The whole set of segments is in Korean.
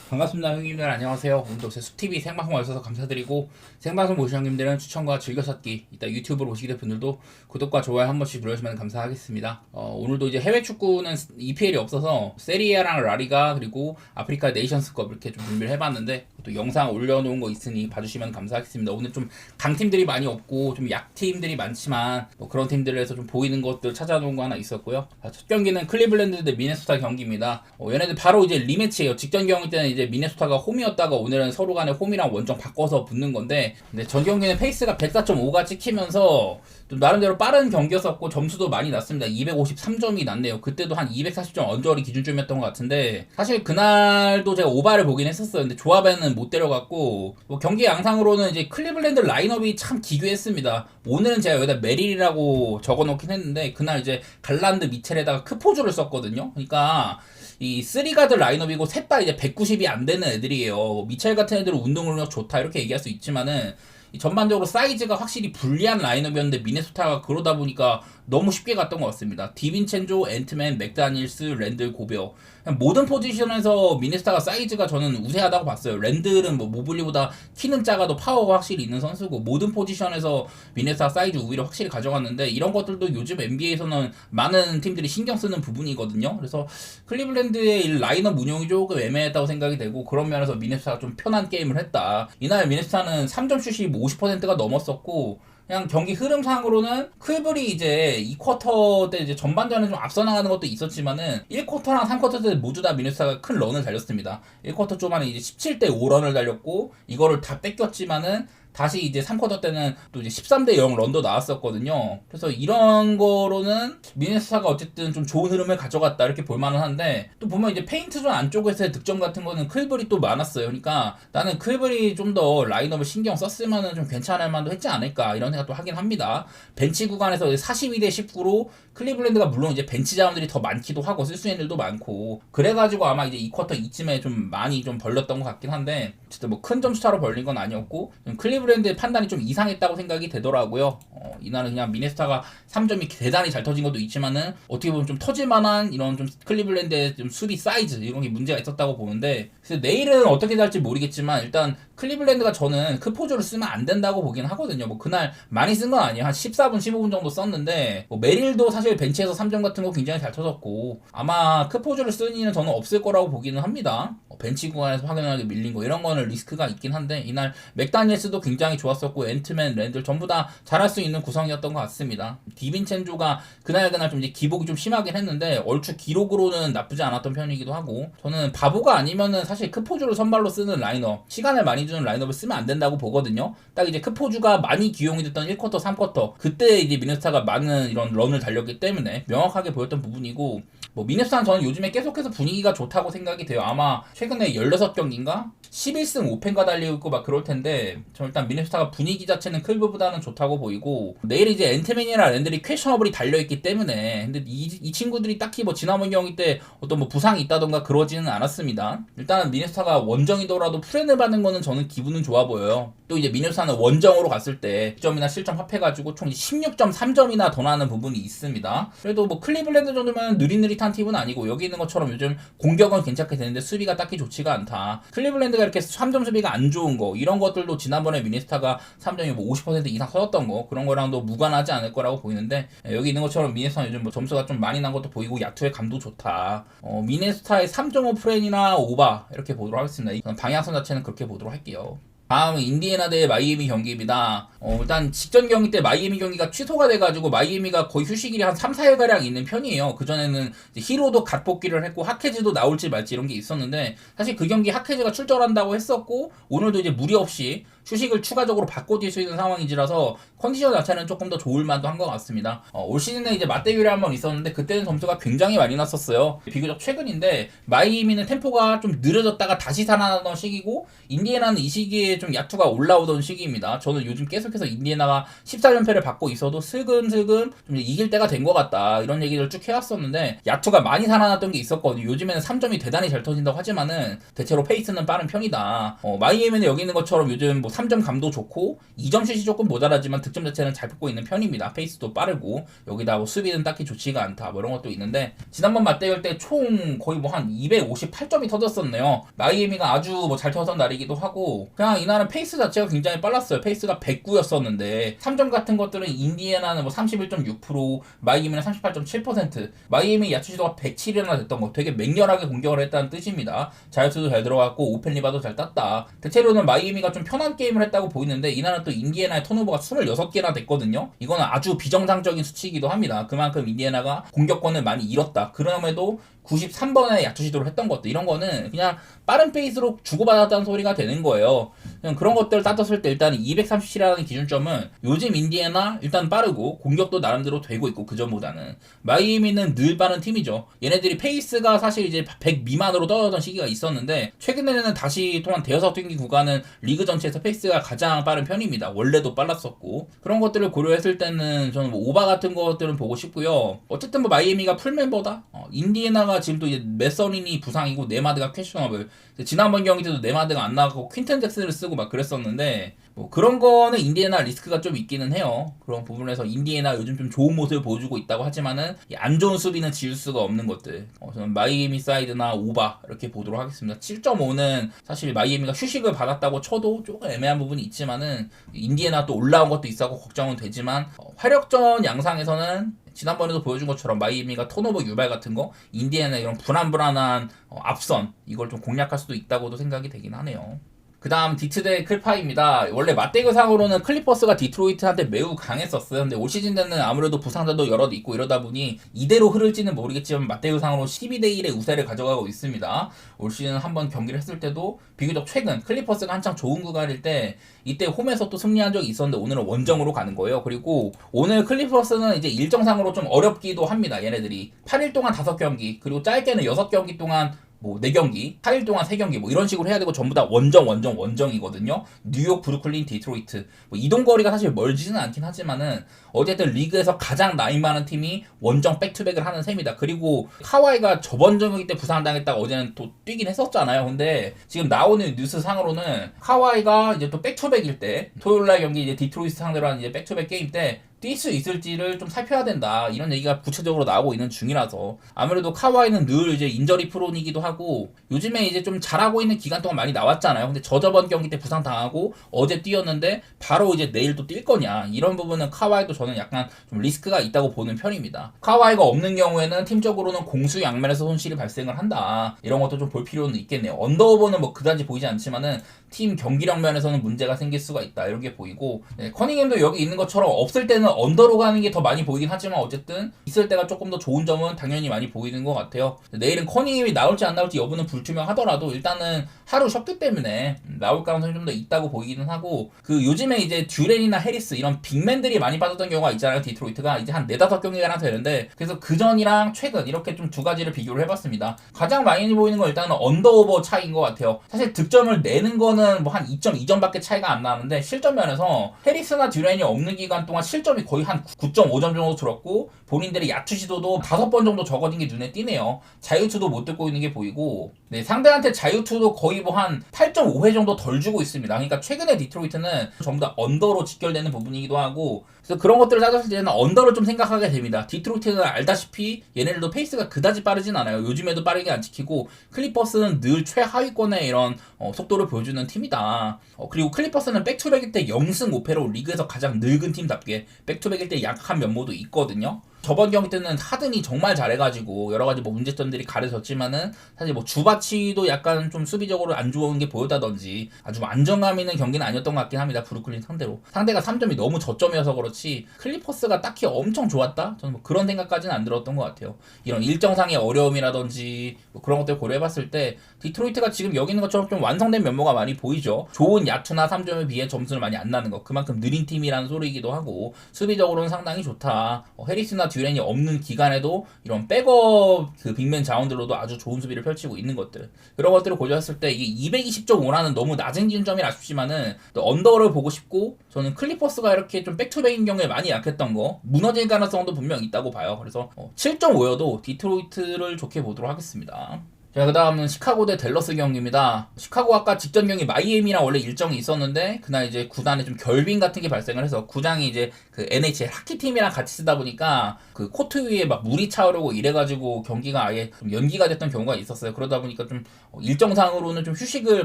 반갑습니다. 형님들 안녕하세요. 오늘도 제 숲TV 생방송 와주셔서 감사드리고, 생방송 보시는 형님들은 추천과 즐겨찾기, 이따 유튜브로 보시게 될 분들도 구독과 좋아요 한 번씩 눌러주시면 감사하겠습니다. 오늘도 이제 해외 축구는 EPL이 없어서 세리에랑 라리가 그리고 아프리카 네이션스컵 이렇게 좀 준비를 해봤는데, 또 영상 올려놓은 거 있으니 봐주시면 감사하겠습니다. 오늘 좀 강팀들이 많이 없고 좀 약팀들이 많지만 뭐 그런 팀들에서 좀 보이는 것들 찾아놓은 거 하나 있었고요. 첫 경기는 클리블랜드 대 미네소타 경기입니다. 얘네들 바로 이제 리매치예요. 직전 경기 때는 이제 미네소타가 홈이었다가 오늘은 서로 간에 홈이랑 원정 바꿔서 붙는 건데, 근데 전 경기는 페이스가 104.5가 찍히면서 좀 나름대로 빠른 경기였었고 점수도 많이 났습니다. 253점이 났네요. 그때도 한 240점 언저리 기준점이었던 것 같은데, 사실 그날도 제가 오바를 보긴 했었어요. 근데 조합에는 못 데려갔고, 뭐 경기 양상으로는 이제 클리블랜드 라인업이 참 기괴했습니다. 오늘은 제가 여기다 메릴이라고 적어놓긴 했는데, 그날 이제 갈란드 미첼에다가 크포주를 썼거든요. 그러니까 이 3가드 라인업이고 셋 다 이제 190이 안 되는 애들이에요. 미첼 같은 애들은 운동 능력 좋다 이렇게 얘기할 수 있지만은, 전반적으로 사이즈가 확실히 불리한 라인업이었는데 미네소타가 그러다 보니까 너무 쉽게 갔던 것 같습니다. 디빈첸조, 앤트맨, 맥다니엘스, 랜들, 고베어, 모든 포지션에서 미네소타가 사이즈가 저는 우세하다고 봤어요. 랜들은 뭐 모블리보다 키는 작아도 파워가 확실히 있는 선수고, 모든 포지션에서 미네소타 사이즈 우위를 확실히 가져갔는데, 이런 것들도 요즘 NBA에서는 많은 팀들이 신경 쓰는 부분이거든요. 그래서 클리블랜드의 라인업 운영이 조금 애매했다고 생각이 되고, 그런 면에서 미네소타가 좀 편한 게임을 했다. 이날 미네소타는 3점 슛이 50%가 넘었었고, 그냥 경기 흐름상으로는 클블이 이제 2쿼터 때 이제 전반전에 좀 앞서 나가는 것도 있었지만은 1쿼터랑 3쿼터 때 모두 다 미네소타가 큰 런을 달렸습니다. 1쿼터 초반에 이제 17대 5런을 달렸고, 이거를 다 뺏겼지만은 다시 이제 3쿼터 때는 또 이제 13대 0 런도 나왔었거든요. 그래서 이런 거로는 미네소타가 어쨌든 좀 좋은 흐름을 가져갔다 이렇게 볼만은 한데, 또 보면 이제 페인트존 안쪽에서의 득점 같은 거는 클블이 또 많았어요. 그러니까 나는 클블이 좀 더 라인업을 신경 썼으면은 좀 괜찮을 만도 했지 않을까 이런 생각도 하긴 합니다. 벤치 구간에서 42대 19로 클리블랜드가 물론 이제 벤치 자원들이 더 많기도 하고 쓸 수 있는 일도 많고, 그래가지고 아마 이제 2쿼터 이쯤에 좀 많이 좀 벌렸던 것 같긴 한데, 진짜 뭐 큰 점수 차로 벌린 건 아니었고, 클리블랜드의 판단이 좀 이상했다고 생각이 되더라고요. 이날은 그냥 미네소타가 3점이 대단히 잘 터진 것도 있지만은, 어떻게 보면 좀 터질만한 이런 좀 클리블랜드의 좀 수비 사이즈 이런 게 문제가 있었다고 보는데, 그래서 내일은 어떻게 될지 모르겠지만 일단 클리블랜드가 저는 크포즈를 쓰면 안 된다고 보긴 하거든요. 뭐 그날 많이 쓴 건 아니에요. 한 14분 15분 정도 썼는데, 뭐 메릴도 사실 벤치에서 3점 같은 거 굉장히 잘 터졌고, 아마 크포즈를 쓰는 일은 저는 없을 거라고 보기는 합니다. 벤치 구간에서 확연하게 밀린 거 이런 거는 리스크가 있긴 한데, 이날 맥다니엘스도 굉장히 좋았었고 앤트맨, 랜들 전부 다 잘할 수 있는 구성이었던 것 같습니다. 디빈첸조가 그날 좀 이제 기복이 좀 심하긴 했는데, 얼추 기록으로는 나쁘지 않았던 편이기도 하고, 저는 바보가 아니면은 사실 크포주를 선발로 쓰는 라인업, 시간을 많이 주는 라인업을 쓰면 안 된다고 보거든요. 딱 이제 크포주가 많이 기용이 됐던 1쿼터 3쿼터 그때 이제 미네소타가 많은 이런 런을 달렸기 때문에 명확하게 보였던 부분이고, 뭐 미네소타는 저는 요즘에 계속해서 분위기가 좋다고 생각이 돼요. 아마 최근에 16경기인가 11승 5패가 달리고 있고 막 그럴 텐데, 저 일단 미네소타가 분위기 자체는 클브보다는 좋다고 보이고, 내일 이제 앤트맨이나 랜들이 퀘셔너블이 달려있기 때문에, 근데 이 친구들이 딱히 뭐 지난번 경기 때 어떤 뭐 부상이 있다던가 그러지는 않았습니다. 일단은 미네소타가 원정이더라도 프렌을 받는 거는 저는 기분은 좋아 보여요. 또 이제 미네소타는 원정으로 갔을 때 득점이나 실점 합해가지고 총 16.3점이나 더 나는 부분이 있습니다. 그래도 뭐 클리블랜드 정도면 느릿느릿한 팀은 아니고, 여기 있는 것처럼 요즘 공격은 괜찮게 되는데 수비가 딱히 좋지가 않다. 클리블랜드가 이렇게 3점 수비가 안 좋은 거, 이런 것들도 지난번에 미네소타가 3점이 뭐 50% 이상 터졌던 거, 그런 거랑도 무관하지 않을 거라고 보이는데, 여기 있는 것처럼 미네소타는 요즘 뭐 점수가 좀 많이 난 것도 보이고 야투의 감도 좋다. 미네소타의 3.5 프렌이나 오바 이렇게 보도록 하겠습니다. 방향성 자체는 그렇게 보도록 할게요. 다음은 인디애나 대 마이애미 경기입니다. 일단 직전 경기 때 마이애미 경기가 취소가 돼가지고 마이애미가 거의 휴식일이 한 3, 4일가량 있는 편이에요. 그전에는 히로도 갓 복귀를 했고 하케즈도 나올지 말지 이런 게 있었는데, 사실 그 경기 하케즈가 출전한다고 했었고, 오늘도 이제 무리 없이 휴식을 추가적으로 바꿔 뛸 수 있는 상황이라서 컨디션 자체는 조금 더 좋을 만도 한 것 같습니다. 올 시즌에 이제 맞대결이 한번 있었는데 그때는 점수가 굉장히 많이 났었어요. 비교적 최근인데 마이애미는 템포가 좀 느려졌다가 다시 살아나던 시기고, 인디애나는 이 시기에 이제 좀 야투가 올라오던 시기입니다. 저는 요즘 계속해서 인디애나가 14연패를 받고 있어도 슬금슬금 좀 이길 때가 된 것 같다 이런 얘기를 쭉 해왔었는데 야투가 많이 살아났던 게 있었거든요. 요즘에는 3점이 대단히 잘 터진다고 하지만은 대체로 페이스는 빠른 편이다. 마이애미는 여기 있는 것처럼 요즘 뭐 3점 감도 좋고 2점 슛이 조금 모자라지만 득점 자체는 잘 뽑고 있는 편입니다. 페이스도 빠르고 여기다 뭐 수비는 딱히 좋지가 않다 뭐 이런 것도 있는데 지난번 맞대결 때 총 거의 뭐 한 258점이 터졌었네요. 마이애미가 아주 뭐 잘 터졌던 날이기도 하고 그냥 이날은 페이스 자체가 굉장히 빨랐어요. 페이스가 109였었는데 3점 같은 것들은 인디애나는 뭐 31.6% 마이애미는 38.7% 마이애미 야투 시도가 107이나 됐던 거 되게 맹렬하게 공격을 했다는 뜻입니다. 자유투도 잘 들어갔고 오펜 리바도 잘 땄다. 대체로는 마이애미가 좀 편한 게임을 했다고 보이는데 이날은 또 인디애나의 턴오버가 26개나 됐거든요. 이거는 아주 비정상적인 수치이기도 합니다. 그만큼 인디애나가 공격권을 많이 잃었다. 그럼에도 93번에 야투 시도를 했던 것들 이런 거는 그냥 빠른 페이스로 주고받았다는 소리가 되는 거예요. 그냥 그런 것들을 따졌을 때 일단 237이라는 기준점은 요즘 인디애나 일단 빠르고 공격도 나름대로 되고 있고 그 전보다는 마이애미는 늘 빠른 팀이죠. 얘네들이 페이스가 사실 이제 100 미만으로 떨어졌던 시기가 있었는데 최근에는 다시 또한 대여섯 경기 구간은 리그 전체에서 페이스가 가장 빠른 편입니다. 원래도 빨랐었고 그런 것들을 고려했을 때는 저는 뭐 오바 같은 것들은 보고 싶고요. 어쨌든 뭐 마이애미가 풀멤버다. 인디애나가 지금 또 이제 메서린이 부상이고 네마드가 퀘스천어블. 지난번 경기 때도 네마드가 안 나가고 퀸튼 잭슨을 쓰고 막 그랬었는데 뭐 그런 거는 인디애나 리스크가 좀 있기는 해요. 그런 부분에서 인디애나 요즘 좀 좋은 모습을 보여주고 있다고 하지만은 안 좋은 수비는 지울 수가 없는 것들. 저는 마이애미 사이드나 오바 이렇게 보도록 하겠습니다. 7.5는 사실 마이애미가 휴식을 받았다고 쳐도 조금 애매한 부분이 있지만은 인디애나 또 올라온 것도 있었고 걱정은 되지만 화력전 양상에서는 지난번에도 보여준 것처럼 마이애미가 턴오버 유발 같은 거 인디애나 이런 불안한 앞선 이걸 좀 공략할 수도 있다고도 생각이 되긴 하네요. 그 다음 디트 대 클파입니다. 원래 맞대결상으로는 클리퍼스가 디트로이트한테 매우 강했었어요. 근데 올 시즌 때는 아무래도 부상자도 여럿 있고 이러다 보니 이대로 흐를지는 모르겠지만 맞대결상으로 12대 1의 우세를 가져가고 있습니다. 올 시즌 한번 경기를 했을 때도 비교적 최근 클리퍼스가 한창 좋은 구간일 때 이때 홈에서 또 승리한 적이 있었는데 오늘은 원정으로 가는 거예요. 그리고 오늘 클리퍼스는 이제 일정상으로 좀 어렵기도 합니다. 얘네들이 8일 동안 5경기 그리고 짧게는 6경기 동안 뭐 4경기, 8일 동안 3경기 뭐 이런 식으로 해야 되고 전부 다 원정이거든요. 뉴욕, 브루클린, 디트로이트. 뭐 이동 거리가 사실 멀지는 않긴 하지만은 어쨌든 리그에서 가장 나이 많은 팀이 원정 백투백을 하는 셈이다. 그리고 카와이가 저번 경기 때 부상당했다가 어제는 또 뛰긴 했었잖아요. 근데 지금 나오는 뉴스 상으로는 카와이가 이제 또 백투백일 때 토요일 날 경기 이제 디트로이트 상대로 하는 이제 백투백 게임 때 뛸 수 있을지를 좀 살펴야 된다 이런 얘기가 구체적으로 나오고 있는 중이라서 아무래도 카와이는 늘 이제 인저리 프론이기도 하고 요즘에 이제 좀 잘하고 있는 기간 동안 많이 나왔잖아요. 근데 저번 경기 때 부상 당하고 어제 뛰었는데 바로 이제 내일 또 뛸 거냐 이런 부분은 카와이도 저는 약간 좀 리스크가 있다고 보는 편입니다. 카와이가 없는 경우에는 팀적으로는 공수 양면에서 손실이 발생을 한다 이런 것도 좀 볼 필요는 있겠네요. 언더오버는 뭐 그다지 보이지 않지만은 팀 경기력 면에서는 문제가 생길 수가 있다 이런 게 보이고 커닝햄도 여기 있는 것처럼 없을 때는 언더로 가는 게 더 많이 보이긴 하지만 어쨌든 있을 때가 조금 더 좋은 점은 당연히 많이 보이는 것 같아요. 내일은 커닝햄이 나올지 안 나올지 여부는 불투명하더라도 일단은 하루 쉬었기 때문에 나올 가능성이 좀 더 있다고 보이기는 하고 그 요즘에 이제 듀렌이나 해리스 이런 빅맨들이 많이 빠졌던 경우가 있잖아요. 디트로이트가 이제 한 4-5경기가 하나 되는데 그래서 그전이랑 최근 이렇게 좀 두 가지를 비교를 해봤습니다. 가장 많이 보이는 건 일단은 언더오버 차이인 것 같아요. 사실 득점을 내는 거는 뭐 한 2.2점밖에 차이가 안 나는데 실점 면에서 해리스나 듀렌이 없는 기간 동안 실점이 거의 한 9.5점 정도 들었고 본인들의 야투 시도도 5번 정도 적어진 게 눈에 띄네요. 자유투도 못 듣고 있는 게 보이고 상대한테 자유투도 거의 뭐 한 8.5회 정도 덜 주고 있습니다. 그러니까 최근에 디트로이트는 전부 다 언더로 직결되는 부분이기도 하고 그래서 그런 것들을 따졌을 때는 언더를 좀 생각하게 됩니다. 디트로이트는 알다시피 얘네들도 페이스가 그다지 빠르진 않아요. 요즘에도 빠르게 안 지키고 클리퍼스는 늘 최하위권의 이런 속도를 보여주는 팀이다. 그리고 클리퍼스는 백투백일 때 0승 5패로 리그에서 가장 늙은 팀답게 백투백일 때 약한 면모도 있거든요. 저번 경기 때는 하든이 정말 잘해가지고 여러가지 뭐 문제점들이 가려졌지만은 사실 뭐 주바치도 약간 좀 수비적으로 안 좋은 게 보였다든지 아주 안정감 있는 경기는 아니었던 것 같긴 합니다. 브루클린 상대로 상대가 3점이 너무 저점이어서 그렇지 클리퍼스가 딱히 엄청 좋았다? 저는 뭐 그런 생각까지는 안 들었던 것 같아요. 이런 일정상의 어려움이라든지 뭐 그런 것들 고려해봤을 때 디트로이트가 지금 여기 있는 것처럼 좀 완성된 면모가 많이 보이죠. 좋은 야투나 3점에 비해 점수를 많이 안 나는 것 그만큼 느린 팀이라는 소리이기도 하고 수비적으로는 상당히 좋다. 해리스나 듀렌이 없는 기간에도 이런 백업 그 빅맨 자원들로도 아주 좋은 수비를 펼치고 있는 것들, 그런 것들을 고려했을 때 이게 220.5라는 너무 낮은 기준점이 아쉽지만은 또 언더를 보고 싶고, 저는 클리퍼스가 이렇게 좀 백투백인 경우에 많이 약했던 거 무너질 가능성도 분명 있다고 봐요. 그래서 7.5여도 디트로이트를 좋게 보도록 하겠습니다. 자, 그 다음은 시카고 대 댈러스 경기입니다. 시카고 아까 직전 경기 마이애미랑 원래 일정이 있었는데 그날 이제 구단에 좀 결빙 같은 게 발생을 해서 구장이 이제 그 NHL 하키팀이랑 같이 쓰다 보니까 그 코트 위에 막 물이 차오르고 이래가지고 경기가 아예 좀 연기가 됐던 경우가 있었어요. 그러다 보니까 좀 일정상으로는 좀 휴식을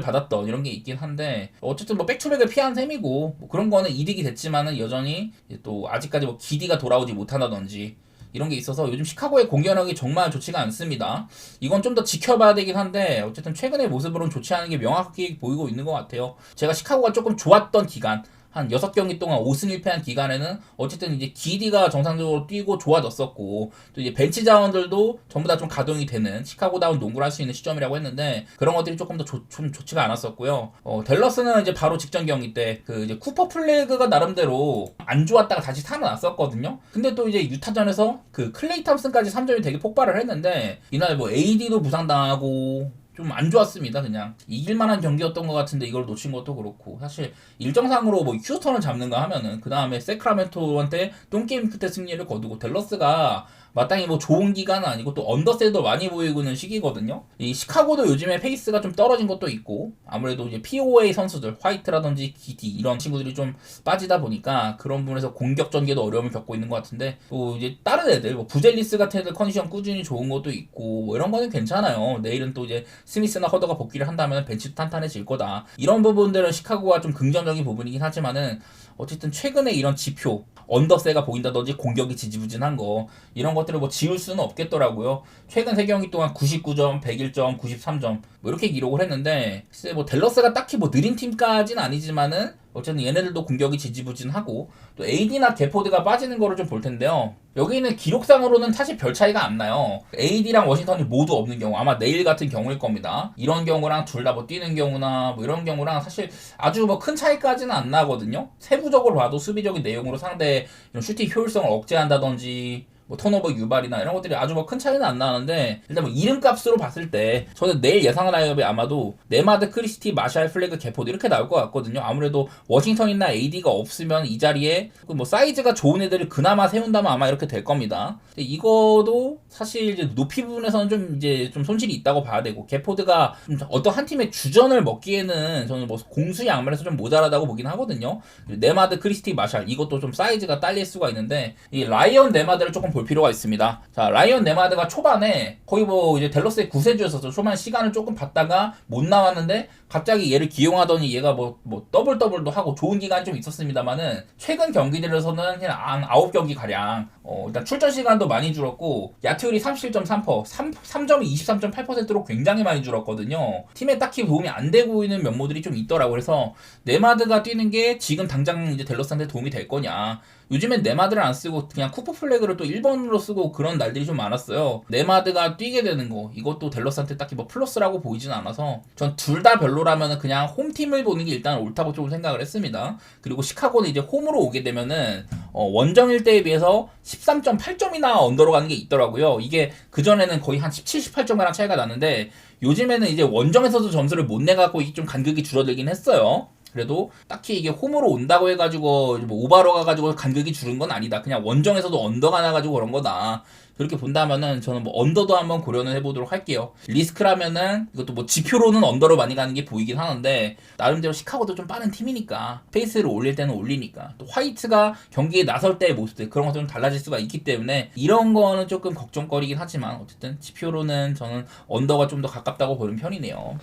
받았던 이런 게 있긴 한데, 어쨌든 뭐 백투백을 피한 셈이고 뭐 그런 거는 이득이 됐지만은 여전히 또 아직까지 뭐 기디가 돌아오지 못한다든지 이런 게 있어서 요즘 시카고의 공격력이 정말 좋지가 않습니다. 이건 좀 더 지켜봐야 되긴 한데, 어쨌든 최근의 모습으로는 좋지 않은 게 명확하게 보이고 있는 것 같아요. 제가 시카고가 조금 좋았던 기간, 한 6경기 동안 5승 1패한 기간에는 어쨌든 이제 기디가 정상적으로 뛰고 좋아졌었고, 또 이제 벤치 자원들도 전부 다 좀 가동이 되는 시카고다운 농구를 할 수 있는 시점이라고 했는데, 그런 것들이 조금 더 좀 좋지가 않았었고요. 댈러스는 이제 바로 직전 경기 때 그 이제 쿠퍼 플래그가 나름대로 안 좋았다가 다시 살아났었거든요. 근데 또 이제 유타전에서 그 클레이 탐슨까지 3점이 되게 폭발을 했는데, 이날 뭐 AD도 부상당하고 좀 안 좋았습니다. 그냥 이길만한 경기였던 것 같은데 이걸 놓친 것도 그렇고, 사실 일정상으로 뭐 휴스턴을 잡는가 하면은 그 다음에 세크라멘토한테 똥게임 끝에 승리를 거두고, 댈러스가 마땅히 뭐 좋은 기간은 아니고 또 언더셀도 많이 보이고 있는 시기거든요. 이 시카고도 요즘에 페이스가 좀 떨어진 것도 있고, 아무래도 이제 POA 선수들 화이트라든지 기디 이런 친구들이 좀 빠지다 보니까 그런 부분에서 공격 전개도 어려움을 겪고 있는 것 같은데, 또 이제 다른 애들 뭐 부젤리스 같은 애들 컨디션 꾸준히 좋은 것도 있고 뭐 이런 거는 괜찮아요. 내일은 또 이제 스미스나 허더가 복귀를 한다면 벤치도 탄탄해질 거다. 이런 부분들은 시카고가 좀 긍정적인 부분이긴 하지만은, 어쨌든 최근에 이런 지표 언더세가 보인다든지 공격이 지지부진한 거, 이런 것들을 뭐 지울 수는 없겠더라고요. 최근 3경기 동안 99점, 101점, 93점 뭐 이렇게 기록을 했는데, 글쎄 뭐 댈러스가 딱히 뭐 느린 팀까지는 아니지만은 어쨌든 얘네들도 공격이 지지부진하고, 또 AD나 게포드가 빠지는 거를 좀 볼 텐데요. 여기는 기록상으로는 사실 별 차이가 안 나요. AD랑 워싱턴이 모두 없는 경우, 아마 내일 같은 경우일 겁니다. 이런 경우랑 둘 다 뭐 뛰는 경우나 뭐 이런 경우랑 사실 아주 뭐 큰 차이까지는 안 나거든요. 세부적으로 봐도 수비적인 내용으로 상대의 슈팅 효율성을 억제한다든지 뭐 턴오버 유발이나 이런 것들이 아주 뭐 큰 차이는 안 나는데, 일단 뭐 이름값으로 봤을 때 저는 내일 예상 라인업이 아마도 네마드, 크리스티, 마샬, 플래그, 게포드 이렇게 나올 것 같거든요. 아무래도 워싱턴이나 AD가 없으면 이 자리에 뭐 사이즈가 좋은 애들을 그나마 세운다면 아마 이렇게 될 겁니다. 근데 이거도 사실 이제 높이 부분에서는 좀 이제 좀 손실이 있다고 봐야 되고, 게포드가 좀 어떤 한 팀의 주전을 먹기에는 저는 뭐 공수 양면에서 좀 모자라다고 보긴 하거든요. 네마드, 크리스티, 마샬 이것도 좀 사이즈가 딸릴 수가 있는데, 이 라이언 네마드를 조금 볼 필요가 있습니다. 자, 라이언 네마드가 초반에 거의 뭐 이제 댈러스의 구세주였어서 초반 시간을 조금 받다가 못 나왔는데, 갑자기 얘를 기용하더니 얘가 뭐 더블도 하고 좋은 기간이 좀 있었습니다만은, 최근 경기들에서는 그냥 9경기 가량 일단 출전 시간도 많이 줄었고, 야투율이 37.3%, 3점이 23.8%로 굉장히 많이 줄었거든요. 팀에 딱히 도움이 안 되고 있는 면모들이 좀 있더라고. 그래서 네마드가 뛰는 게 지금 당장 이제 댈러스한테 도움이 될 거냐. 요즘엔 네마드를 안 쓰고 그냥 쿠퍼 플래그를 또 1번으로 쓰고 그런 날들이 좀 많았어요. 네마드가 뛰게 되는 거, 이것도 댈러스한테 딱히 뭐 플러스라고 보이진 않아서 전 둘 다 별로라면 그냥 홈팀을 보는 게 일단 옳다고 좀 생각을 했습니다. 그리고 시카고는 이제 홈으로 오게 되면은 원정일 때에 비해서 13.8점이나 언더로 가는 게 있더라고요. 이게 그전에는 거의 한 17, 18점가량 차이가 나는데, 요즘에는 이제 원정에서도 점수를 못 내갖고 좀 간격이 줄어들긴 했어요. 그래도 딱히 이게 홈으로 온다고 해가지고 뭐 오바로 가가지고 간격이 줄은 건 아니다. 그냥 원정에서도 언더가 나가지고 그런 거다. 그렇게 본다면은 저는 뭐 언더도 한번 고려는 해보도록 할게요. 리스크라면은 이것도 뭐 지표로는 언더로 많이 가는 게 보이긴 하는데, 나름대로 시카고도 좀 빠른 팀이니까 페이스를 올릴 때는 올리니까, 또 화이트가 경기에 나설 때의 모습들 그런 것들은 달라질 수가 있기 때문에 이런 거는 조금 걱정거리긴 하지만, 어쨌든 지표로는 저는 언더가 좀 더 가깝다고 보는 편이네요.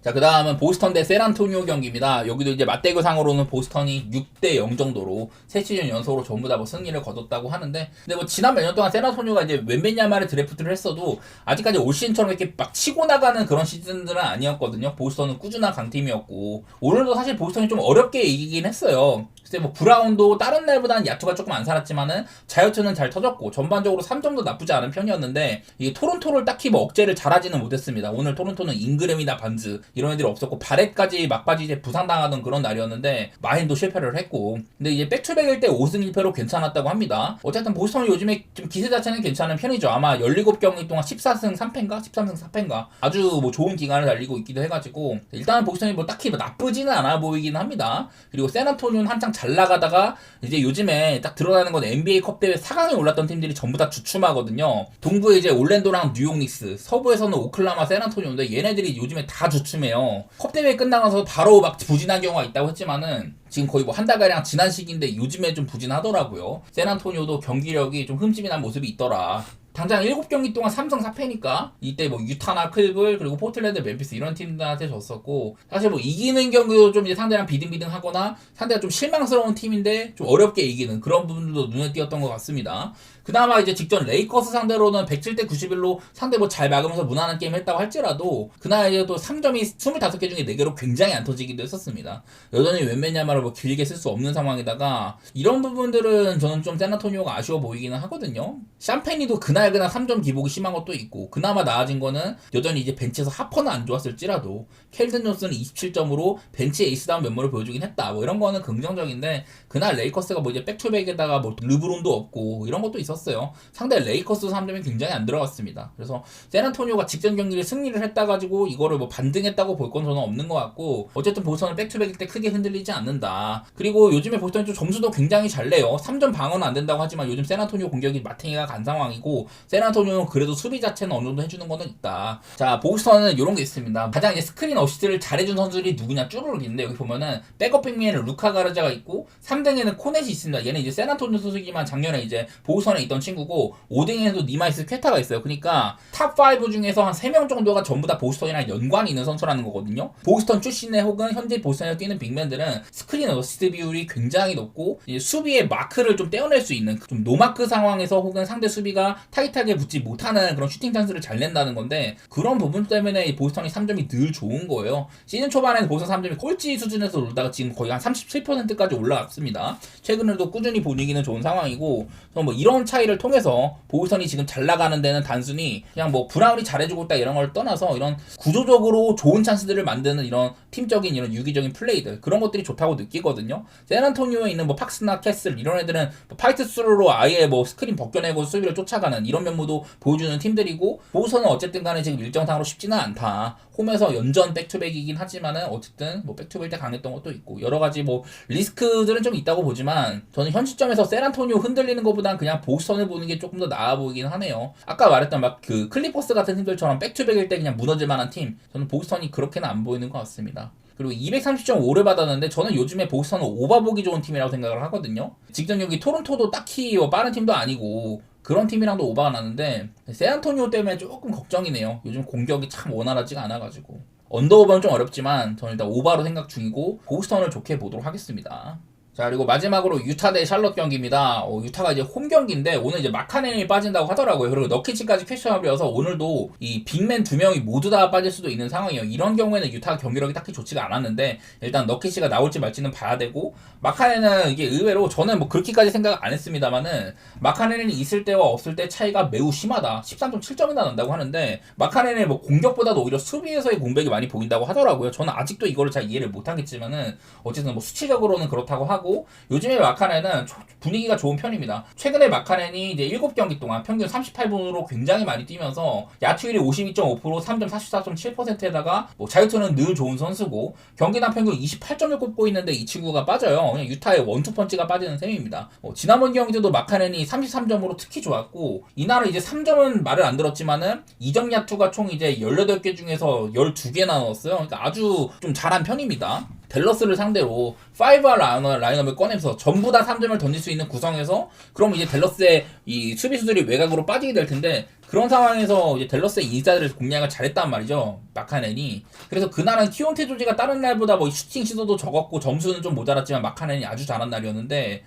자, 그 다음은 보스턴 대 샌안토니오 경기입니다. 여기도 이제 맞대결상으로는 보스턴이 6대0 정도로 3시즌 연속으로 전부 다 뭐 승리를 거뒀다고 하는데, 근데 뭐 지난 몇 년 동안 샌안토니오가 이제 웬벤야마를 드래프트를 했어도 아직까지 올 시즌처럼 이렇게 막 치고 나가는 그런 시즌들은 아니었거든요. 보스턴은 꾸준한 강팀이었고, 오늘도 사실 보스턴이 좀 어렵게 이기긴 했어요. 글쎄 뭐 브라운도 다른 날보다는 야투가 조금 안 살았지만은 자유투는 잘 터졌고, 전반적으로 3점도 나쁘지 않은 편이었는데, 이게 토론토를 딱히 뭐 억제를 잘하지는 못했습니다. 오늘 토론토는 잉그램이나 반즈 이런 애들이 없었고 바렛까지 막바지 이제 부상당하던 그런 날이었는데 마힌도 실패를 했고 근데 이제 백투백일 때 5승 1패로 괜찮았다고 합니다. 어쨌든 보스턴이 요즘에 좀 기세 자체는 괜찮은 편이죠. 아마 17경기 동안 14승 3패인가? 13승 4패인가? 아주 뭐 좋은 기간을 달리고 있기도 해가지고 일단은 보스턴이 뭐 딱히 뭐 나쁘지는 않아 보이긴 합니다. 그리고 샌안토니오는 한창 잘 나가다가 이제 요즘에 딱 드러나는 건 NBA 컵 대회 4강에 올랐던 팀들이 전부 다 주춤하거든요. 동부에 이제 올랜도랑 뉴욕 닉스, 서부에서는 오클라호마, 샌안토니오인데 얘네들이 요즘에 다 주춤해요. 컵 대회 끝나가서 바로 막 부진한 경우가 있다고 했지만은 지금 거의 뭐 한 달가량 지난 시기인데 요즘에 좀 부진하더라고요. 샌안토니오도 경기력이 좀 흠집이 난 모습이 있더라. 당장 7경기 동안 3승 4패니까 이때 뭐 유타나 클블 그리고 포틀랜드 멤피스 이런 팀들한테 졌었고 사실 뭐 이기는 경기도 좀 이제 상대랑 비등비등 하거나 상대가 좀 실망스러운 팀인데 좀 어렵게 이기는 그런 부분들도 눈에 띄었던 것 같습니다. 그나마 이제 직전 레이커스 상대로는 107대 91로 상대 뭐 잘 막으면서 무난한 게임 했다고 할지라도 그날 이제 또 3점이 25개 중에 4개로 굉장히 안 터지기도 했었습니다. 여전히 웬매냐마를 뭐 길게 쓸 수 없는 상황에다가 이런 부분들은 저는 좀 샌안토니오가 아쉬워 보이기는 하거든요. 샴페니도 그날 3점 기복이 심한 것도 있고 그나마 나아진 거는 여전히 이제 벤치에서 하퍼는 안 좋았을지라도 켈든 존슨은 27점으로 벤치 에이스다운 면모를 보여주긴 했다. 뭐 이런 거는 긍정적인데 그날 레이커스가 뭐 이제 백투백에다가 뭐 르브론도 없고 이런 것도 있었어요. 상대 레이커스 3점이 굉장히 안 들어갔습니다. 그래서 샌안토니오가 직전 경기를 승리를 했다 가지고 이거를 뭐 반등했다고 볼 건 저는 없는 것 같고 어쨌든 보스턴은 백투백일 때 크게 흔들리지 않는다. 그리고 요즘에 보스턴이 좀 점수도 굉장히 잘 내요. 3점 방어는 안 된다고 하지만 요즘 샌안토니오 공격이 마탱이가 간 상황이고 샌안토니오는 그래도 수비 자체는 어느 정도 해주는 거는 있다. 자, 보스턴은 이런 게 있습니다. 가장 이제 스크린 어시스트를 잘해준 선수들이 누구냐 쭈루룩 있는데 여기 보면은 백업 빅맨에는 루카 가르자가 있고 3등에는 코넷이 있습니다. 얘는 이제 샌안토니오 소속이지만 작년에 이제 보스턴에 있던 친구고 5등에도 니마이스 퀘타가 있어요. 그러니까 탑5 중에서 한 3명 정도가 전부 다 보스턴이랑 연관이 있는 선수라는 거거든요. 보스턴 출신의 혹은 현재 보스턴에서 뛰는 빅맨들은 스크린 어시스트 비율이 굉장히 높고 이제 수비의 마크를 좀 떼어낼 수 있는 좀 노마크 상황에서 혹은 상대 수비가 타이트하게 붙지 못하는 그런 슈팅 찬스를 잘 낸다는 건데 그런 부분 때문에 보스턴이 3점이 늘 좋은 거예요. 시즌 초반에는 보스턴 3점이 꼴찌 수준에서 놀다가 지금 거의 한 37%까지 올라왔습니다. 최근에도 꾸준히 분위기는 좋은 상황이고 뭐 이런 차이를 통해서 보스턴이 지금 잘 나가는 데는 단순히 그냥 뭐 브라운이 잘해주고 있다 이런 걸 떠나서 이런 구조적으로 좋은 찬스들을 만드는 이런 팀적인 이런 유기적인 플레이들 그런 것들이 좋다고 느끼거든요. 샌안토니오에 있는 뭐 팍스나 캐슬 이런 애들은 뭐 파이트 스루로 아예 뭐 스크린 벗겨내고 수비를 쫓아가는 이런 면모도 보여주는 팀들이고 보스턴은 어쨌든 간에 지금 일정상으로 쉽지는 않다. 홈에서 연전 백투백이긴 하지만은 어쨌든 뭐 백투백 때 강했던 것도 있고 여러 가지 뭐 리스크들은 좀 있다고 보지만 저는 현 시점에서 샌안토니오 흔들리는 것보단 그냥 보스턴을 보는 게 조금 더 나아 보이긴 하네요. 아까 말했던 막 그 클리퍼스 같은 팀들처럼 백투백일 때 그냥 무너질 만한 팀 저는 보스턴이 그렇게는 안 보이는 것 같습니다. 그리고 230.5를 받았는데 저는 요즘에 보스턴은 오버보기 좋은 팀이라고 생각을 하거든요. 직전 경기 토론토도 딱히 뭐 빠른 팀도 아니고 그런 팀이랑도 오버가 났는데 샌안토니오 때문에 조금 걱정이네요. 요즘 공격이 참 원활하지가 않아가지고 언더오버는 좀 어렵지만 저는 일단 오버로 생각 중이고 보스턴을 좋게 보도록 하겠습니다. 자, 그리고 마지막으로 유타 대 샬럿 경기입니다. 유타가 이제 홈 경기인데 오늘 이제 마카넨이 빠진다고 하더라고요. 그리고 너키치까지 퀘셔널이어서 오늘도 이 빅맨 2명이 모두 다 빠질 수도 있는 상황이에요. 이런 경우에는 유타가 경기력이 딱히 좋지가 않았는데 일단 너키치가 나올지 말지는 봐야 되고 마카넨은 이게 의외로 저는 뭐 그렇게까지 생각 안 했습니다만은 마카넨이 있을 때와 없을 때 차이가 매우 심하다. 13.7점이나 난다고 하는데 마카넨의 뭐 공격보다도 오히려 수비에서의 공백이 많이 보인다고 하더라고요. 저는 아직도 이거를 잘 이해를 못하겠지만은 어쨌든 뭐 수치적으로는 그렇다고 하고 요즘에 마카넨은 분위기가 좋은 편입니다. 최근에 마카넨이 이제 7경기 동안 평균 38분으로 굉장히 많이 뛰면서 야투율이 52.5%, 3점 44.7%에다가 뭐 자유투는 늘 좋은 선수고 경기당 평균 28점을 꼽고 있는데 이 친구가 빠져요. 그냥 유타의 원투펀치가 빠지는 셈입니다. 지난번 경기도 마카넨이 33점으로 특히 좋았고 이날은 이제 3점은 말을 안 들었지만은 2점 야투가 총 이제 18개 중에서 12개나 넣었어요. 그러니까 아주 좀 잘한 편입니다. 댈러스를 상대로 5R 라인업을 꺼내면서 전부 다 3점을 던질 수 있는 구성에서 그럼 이제 댈러스의 이 수비수들이 외곽으로 빠지게 될 텐데 그런 상황에서 이제 댈러스의 인사이드를 공략을 잘했단 말이죠. 마카넨이. 그래서 그날은 키온테 조지가 다른 날보다 뭐 슈팅 시도도 적었고 점수는 좀 모자랐지만 마카넨이 아주 잘한 날이었는데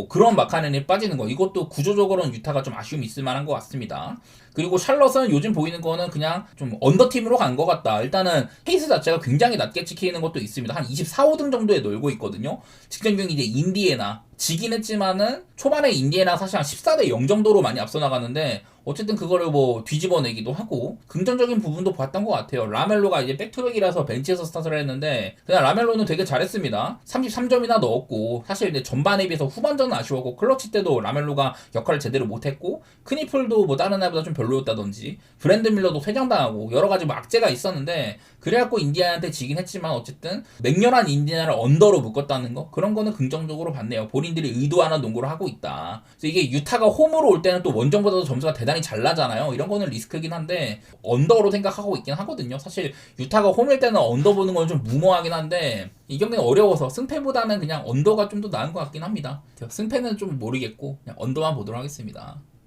그런 마카넨이 빠지는 거 이것도 구조적으로는 유타가 좀 아쉬움이 있을 만한 것 같습니다. 그리고 샬럿은 요즘 보이는 거는 그냥 좀 언더팀으로 간 것 같다. 일단은 페이스 자체가 굉장히 낮게 찍히는 것도 있습니다. 한 24, 5등 정도에 놀고 있거든요. 직전 경기 이제 인디애나 지긴 했지만은 초반에 인디애나 사실 한 14대 0 정도로 많이 앞서 나가는데 어쨌든 그거를 뭐 뒤집어내기도 하고 긍정적인 부분도 봤던 것 같아요. 라멜로가 이제 백투백이라서 벤치에서 스타트를 했는데 그냥 라멜로는 되게 잘했습니다. 33점이나 넣었고 사실 이제 전반에 비해서 후반전은 아쉬웠고 클러치 때도 라멜로가 역할을 제대로 못했고 크니플도 뭐 다른 날보다 좀 별로였다든지 브랜드 밀러도 퇴장당하고 여러 가지 뭐 악재가 있었는데 그래갖고 인디애나한테 지긴 했지만 어쨌든 맹렬한 인디애나를 언더로 묶었다는 거 그런 거는 긍정적으로 봤네요. 본인들이 의도하는 농구를 하고 있다. 그래서 이게 유타가 홈으로 올 때는 또 원정보다도 점수가 대단히 잘 나잖아요. 이런 거는 리스크긴 한데 언더로 생각하고 있긴 하거든요. 사실 유타가 홈일 때는 언더 보는 건 좀 무모하긴 한데 이 경기는 어려워서 승패보다는 그냥 언더가 좀 더 나은 것 같긴 합니다. 승패는 좀 모르겠고 그냥 언더만 보도록 하겠습니다.